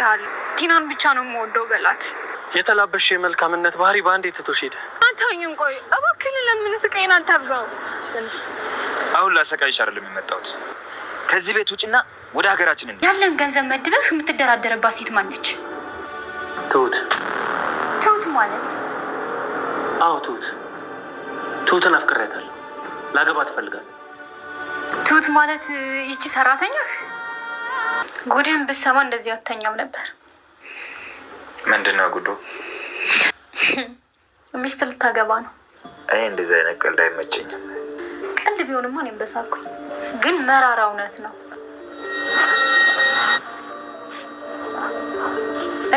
አፈቅራለሁ። ቲናን ብቻ ነው የምወደው በላት። የተላበሽ የመልካምነት ባህሪ ባንዴ ትቶሽ ሄደ። አንተኝም ቆይ እባክህ ለምን ስቃይን አታብዛው። አሁን ላሰቃይሽ አይደለም የመጣሁት። ከዚህ ቤት ውጭና ወደ ሀገራችን እንሂድ። ያለን ገንዘብ መድበህ የምትደራደርባት ሴት ማነች? ትሁት። ትሁት ማለት? አዎ ትሁትን አፍቅሬያታለሁ። ላገባት እፈልጋለሁ። ትሁት ማለት ይቺ ሰራተኛህ? ጉድህን ብትሰማ እንደዚህ አተኛም ነበር። ምንድነው ጉዱ? ሚስት ልታገባ ነው። እኔ እንደዚህ አይነት ቀልድ አይመቸኝም። ቀልድ ቢሆንማ እኔም በሳኩኝ፣ ግን መራራ እውነት ነው።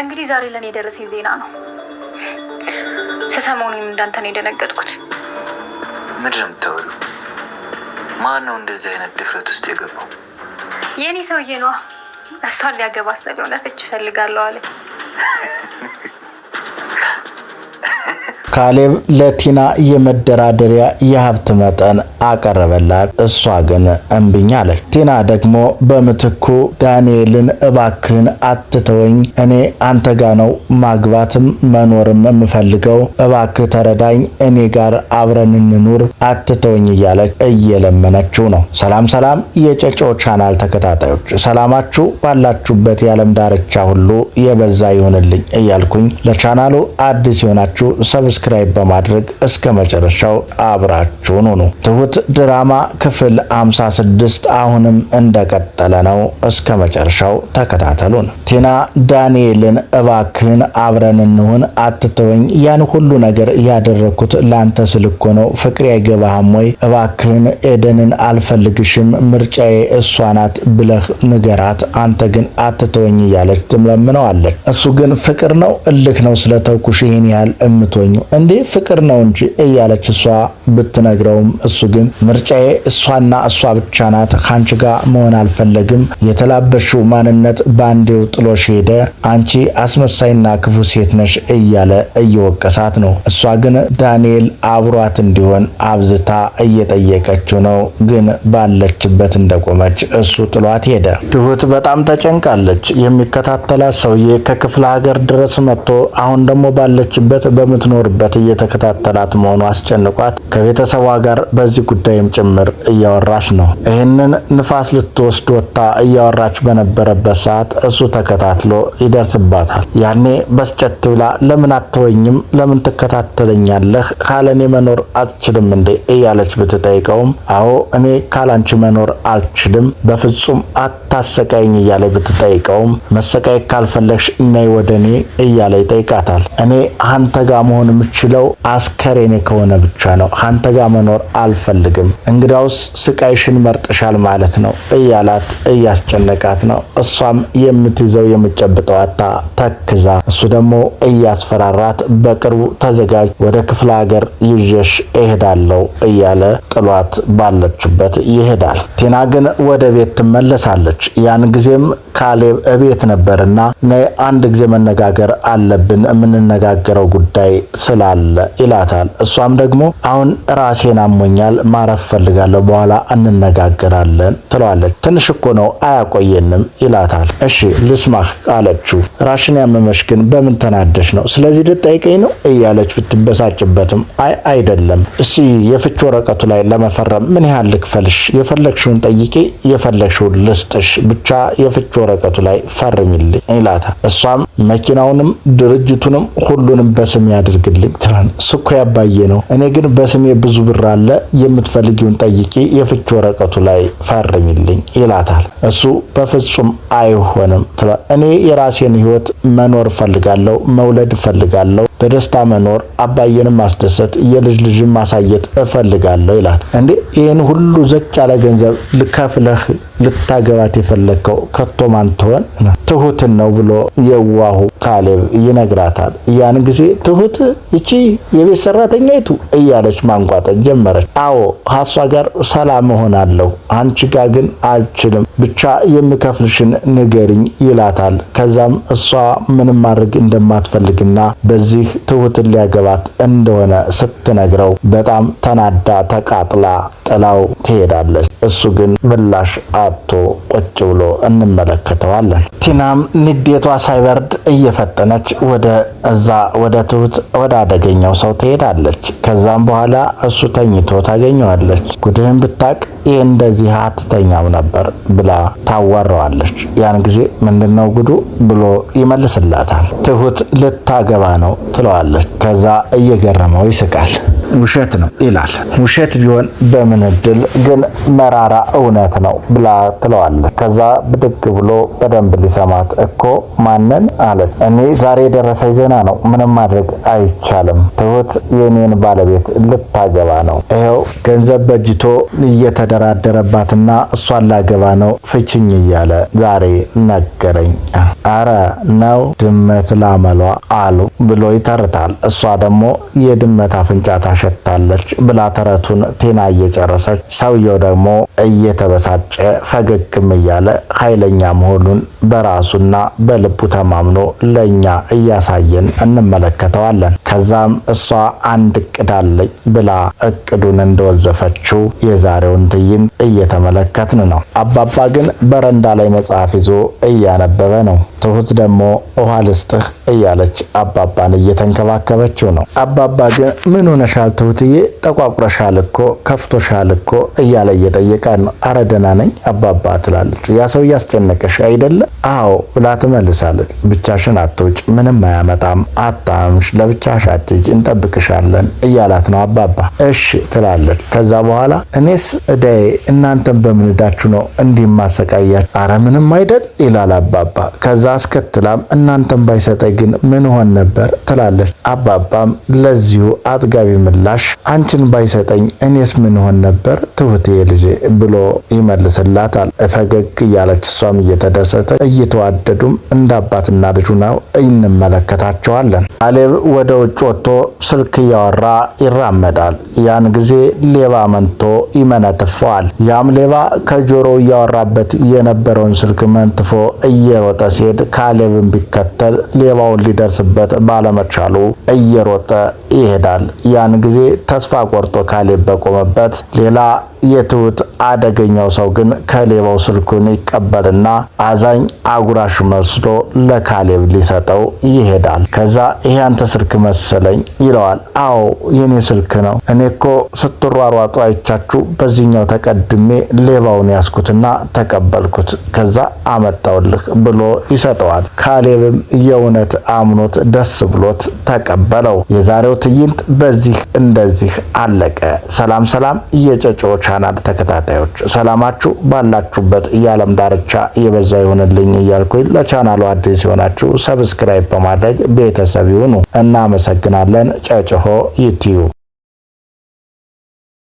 እንግዲህ ዛሬ ለኔ የደረሰኝ ዜና ነው። ሰሞኑን እንዳንተ ነው የደነገጥኩት። ምንድን ነው የምታወሪው? ማን ነው እንደዚህ አይነት ድፍረት ውስጥ የገባው? የኔ ሰውዬ ነዋ። እሷን ሊያገባ ስለሆነ ፍች እፈልጋለሁ አለ። ካሌብ ለቲና የመደራደሪያ የሀብት መጠን አቀረበላት። እሷ ግን እምቢኝ አለች። ቲና ደግሞ በምትኩ ዳንኤልን እባክህን አትተወኝ፣ እኔ አንተ ጋ ነው ማግባትም መኖርም የምፈልገው፣ እባክህ ተረዳኝ፣ እኔ ጋር አብረን እንኑር፣ አትተወኝ እያለች እየለመነችው ነው። ሰላም የጨጮ ቻናል ተከታታዮች፣ ሰላማችሁ ባላችሁበት የዓለም ዳርቻ ሁሉ የበዛ ይሆንልኝ እያልኩኝ ለቻናሉ አዲስ የሆናችሁ ሰብስክራይብ በማድረግ እስከ መጨረሻው አብራችሁን ሁኑ። ትሁት ድራማ ክፍል 56 አሁንም እንደቀጠለ ነው። እስከ መጨረሻው ተከታተሉን። ቲና ዳንኤልን እባክህን አብረን እንሁን፣ አትተወኝ፣ ያን ሁሉ ነገር ያደረኩት ላንተ ስል እኮ ነው፣ ፍቅሬ አይገባህም ወይ? እባክህን ኤደንን አልፈልግሽም፣ ምርጫዬ እሷ ናት ብለህ ንገራት፣ አንተ ግን አትተወኝ እያለች ትምለምነዋለች። እሱ ግን ፍቅር ነው እልክ ነው ስለተውኩሽ ይሄን ያህል እምትወኝ እንዴ? ፍቅር ነው እንጂ እያለች እሷ ብትነግረውም እሱ ግን ምርጫዬ እሷና እሷ ብቻ ናት፣ ካንቺ ጋር መሆን አልፈለግም፣ የተላበሽው ማንነት ባንዴው ጥሎሽ ሄደ፣ አንቺ አስመሳይና ክፉ ሴት ነሽ እያለ እየወቀሳት ነው። እሷ ግን ዳንኤል አብሯት እንዲሆን አብዝታ እየጠየቀችው ነው። ግን ባለችበት እንደቆመች እሱ ጥሏት ሄደ። ትሁት በጣም ተጨንቃለች። የሚከታተላት ሰውዬ ከክፍለ ሀገር ድረስ መጥቶ አሁን ደግሞ ባለችበት በምትኖርበት እየተከታተላት መሆኑ አስጨንቋት ከቤተሰቧ ጋር በዚህ ጉዳይም ጭምር እያወራች ነው። ይህንን ንፋስ ልትወስድ ወጥታ እያወራች በነበረበት ሰዓት እሱ ተከታትሎ ይደርስባታል። ያኔ በስጨት ብላ ለምን አትወኝም? ለምን ትከታተለኛለህ? ካለኔ መኖር አትችልም እንዴ? እያለች ብትጠይቀውም አዎ እኔ ካላንቺ መኖር አልችልም፣ በፍጹም አታሰቃይኝ እያለ ብትጠይቀውም መሰቃይ ካልፈለግሽ ነይ ወደኔ እያለ ይጠይቃታል። እኔ አንተ ጋር መሆን የምችለው አስከሬኔ ከሆነ ብቻ ነው፣ አንተ ጋር መኖር አልፈልግም፣ እንግዳውስ ስቃይሽን መርጥሻል ማለት ነው እያላት እያስጨነቃት ነው። እሷም የምትይዘው የምትጨብጠው አጣ ተክዛ፣ እሱ ደግሞ እያስፈራራት በቅርቡ ተዘጋጅ፣ ወደ ክፍለ ሀገር ይዤሽ እሄዳለሁ እያለ ጥሏት ባለችበት ይሄዳል። ቲና ግን ወደ ቤት ትመለሳለች። ያን ጊዜም ካሌብ እቤት ነበርና ነይ አንድ ጊዜ መነጋገር አለብን፣ የምንነጋገረው ጉዳይ ስላለ ይላታል። እሷም ደግሞ አሁን ራሴን አሞኛል፣ ማረፍ ፈልጋለሁ፣ በኋላ እንነጋገራለን ትለዋለች። ትንሽ እኮ ነው አያቆየንም ይላታል። እሺ ልስማህ አለችው። ራሽን ያመመሽ ግን በምን ተናደሽ ነው? ስለዚህ ልጠይቀኝ ነው እያለች ብትበሳጭበትም አይ አይደለም፣ እስቲ የፍች ወረቀቱ ላይ ለመፈረም ምን ያህል ልክፈልሽ? የፈለግሽውን ጠይቄ የፈለግሽውን ልስጥሽ፣ ብቻ የፍች ወረቀቱ ላይ ፈርሚልኝ ይላታል። እሷም መኪናውንም ድርጅቱንም ሁሉንም በስም ያድርግልኝ ትላል። እኮ ያባዬ ነው፣ እኔ ግን በስሜ ብዙ ብር አለ፣ የምትፈልጊውን ጠይቂ፣ የፍች ወረቀቱ ላይ ፈርሚልኝ ይላታል። እሱ በፍጹም አይሆንም ትላል። እኔ የራሴን ህይወት መኖር ፈልጋለሁ፣ መውለድ ፈልጋለሁ፣ በደስታ መኖር፣ አባዬንም ማስደሰት፣ የልጅ ልጅን ማሳየት እፈልጋለሁ ይላል። እንዴ ይሄን ሁሉ ዘጭ ያለ ገንዘብ ልከፍለህ ልታገባት የፈለከው ከቶ ማን ትሆን? ትሁትን ነው ብሎ የዋሁ ካሌብ ይነግራታል። ያን ጊዜ ትሁት እቺ የቤት ሰራተኛይቱ እያለች ማንቋጠጥ ጀመረች። አዎ ሀሷ ጋር ሰላም ሆናለሁ፣ አንቺ ጋር ግን አልችልም፣ ብቻ የሚከፍልሽን ንገሪኝ ይላታል። ከዛም እሷ ምንም ማድረግ እንደማትፈልግና በዚህ እንግዲህ ትሁትን ሊያገባት እንደሆነ ስትነግረው በጣም ተናዳ ተቃጥላ ጥላው ትሄዳለች። እሱ ግን ምላሽ አጥቶ ቁጭ ብሎ እንመለከተዋለን። ቲናም ንዴቷ ሳይበርድ እየፈጠነች ወደ ትሁት ወደ አደገኛው ሰው ትሄዳለች። ከዛም በኋላ እሱ ተኝቶ ታገኘዋለች። ጉድህን ብታቅ ይህ እንደዚህ አትተኛም ነበር ብላ ታዋራዋለች። ያን ጊዜ ምንድነው ጉዱ ብሎ ይመልስላታል። ትሁት ልታገባ ነው ትለዋለች። ከዛ እየገረመው ይስቃል። ውሸት ነው ይላል። ውሸት ቢሆን በምን እድል ግን መራራ እውነት ነው ብላ ትለዋለች። ከዛ ብድግ ብሎ በደንብ ሊሰማት እኮ ማንን አለች። እኔ ዛሬ የደረሰኝ ዜና ነው፣ ምንም ማድረግ አይቻልም። ትሁት የኔን ባለቤት ልታገባ ነው። ይኸው ገንዘብ በጅቶ እየተደራደረባትና እሷን ላገባ ነው ፍችኝ እያለ ዛሬ ነገረኝ። አረ ነው ድመት ላመሏ አሉ ብሎ ይተርታል። እሷ ደግሞ የድመት አፍንጫ ታሸታለች ብላ ተረቱን ቴና እየጨረሰች ሰውየው ደግሞ እየተበሳጨ ፈገግም እያለ ኃይለኛ መሆኑን በራሱና በልቡ ተማምኖ ለኛ እያሳየን እንመለከተዋለን። ከዛም እሷ አንድ እቅድ አለኝ ብላ እቅዱን እንደወዘፈችው የዛሬውን ትዕይንት እየተመለከትን ነው። አባባ ግን በረንዳ ላይ መጽሐፍ ይዞ እያነበበ ነው። ትሁት ደግሞ ውሃ ልስጥህ እያለች አባባን እየተንከባከበችው ነው። አባባ ግን ምን ሆነሻል ትሁትዬ? ጠቋቁረሻል እኮ ከፍቶሻል እኮ እያለ እየጠየቀ ነው። አረ ደህና ነኝ አባባ ትላለች። ያ ሰው እያስጨነቀሽ አይደለ? አዎ ብላ ትመልሳለች። ብቻሽን አትውጭ፣ ምንም አያመጣም፣ አታምሽ፣ ለብቻሽ አትሂጂ፣ እንጠብቅሻለን እያላት ነው አባባ። እሺ ትላለች። ከዛ በኋላ እኔስ እዳዬ እናንተን በምን እዳችሁ ነው እንዲህ ማሰቃያችሁ? አረ ምንም አይደል ይላል አባባ። ከዛ አስከትላም እናንተን ባይሰጠኝ ግን ምን ሆን ነበር ትላለች። አባባም ለዚሁ አጥጋቢ ምላሽ አንቺን ባይሰጠኝ እኔስ ምን ሆን ነበር ትሁቴ ልጄ ብሎ ይመልስላታል። ፈገግ እያለች እሷም እየተደሰተ እየተዋደዱም እንደ አባትና ልጁ ነው እንመለከታቸዋለን። ካሌብ ወደ ውጭ ወጥቶ ስልክ እያወራ ይራመዳል። ያን ጊዜ ሌባ መንቶ ይመነትፈዋል። ያም ሌባ ከጆሮው እያወራበት የነበረውን ስልክ መንትፎ እየሮጠ ሲሄድ ካሌብን ቢከተል ሌባውን ሊደርስበት ባለመቻሉ እየሮጠ ይሄዳል። ያን ጊዜ ተስፋ ቆርጦ ካሌብ በቆመበት ሌላ የትሁት አደገኛው ሰው ግን ከሌባው ስልኩን ይቀበልና አዛኝ አጉራሽ መስሎ ለካሌብ ሊሰጠው ይሄዳል። ከዛ ይሄ አንተ ስልክ መሰለኝ ይለዋል። አዎ የኔ ስልክ ነው፣ እኔ እኮ ስትሯሯጡ አይቻችሁ በዚህኛው ተቀድሜ ሌባውን ያስኩትና ተቀበልኩት፣ ከዛ አመጣውልህ ብሎ ይሰጠዋል። ካሌብም የእውነት አምኖት ደስ ብሎት ተቀበለው። የዛሬው ትዕይንት በዚህ እንደዚህ አለቀ። ሰላም ሰላም የጨጮ ቻናል ተከታታዮች ሰላማችሁ ባላችሁበት የዓለም ዳርቻ የበዛ ይሁንልኝ እያልኩኝ ለቻናሉ አዲስ የሆናችሁ ሰብስክራይብ በማድረግ ቤተሰብ ይሁኑ። እናመሰግናለን። ጨጭሆ ዩቲዩብ